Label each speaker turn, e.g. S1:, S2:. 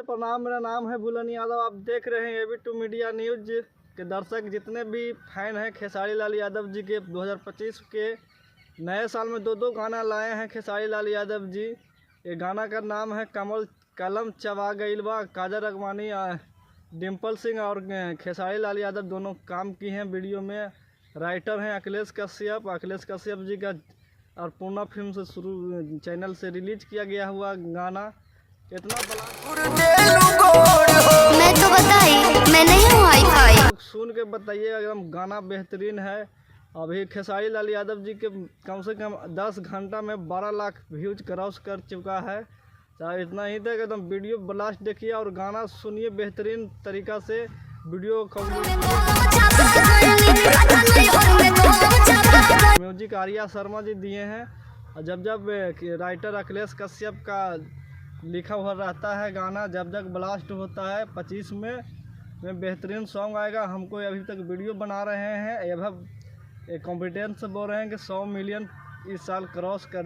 S1: प्रणाम, मेरा नाम है बुलन यादव। आप देख रहे हैं AV2 मीडिया न्यूज के दर्शक। जितने भी फैन हैं खेसारी लाल यादव जी के 2025 के नए साल में दो गाना लाए हैं खेसारी लाल यादव जी। ये गाना का नाम है कलम चबा गइल बा। काजल राघवानी, डिम्पल सिंह और खेसारी लाल यादव दोनों काम की हैं वीडियो में। राइटर हैं अखिलेश कश्यप जी का और पूर्णा फिल्म से शुरू चैनल से रिलीज किया गया हुआ गाना इतना
S2: मैं तो बताई मैं नहीं हूँ हाई-फाई।
S1: सुन के बताइए, एकदम गाना बेहतरीन है। अभी खेसारी लाल यादव जी के कम से कम 10 घंटा में 12 लाख व्यूज क्रॉस कर चुका है। चाहे इतना ही तक एकदम वीडियो ब्लास्ट देखिए और गाना सुनिए बेहतरीन तरीका से। वीडियो म्यूजिक आर्या शर्मा जी दिए हैं। और जब राइटर अखिलेश कश्यप का लिखा हुआ रहता है गाना, जब ब्लास्ट होता है 25 में बेहतरीन सॉन्ग आएगा। हमको अभी तक वीडियो बना रहे हैं, कॉन्फिडेंस से बोल रहे हैं कि 100 मिलियन इस साल क्रॉस कर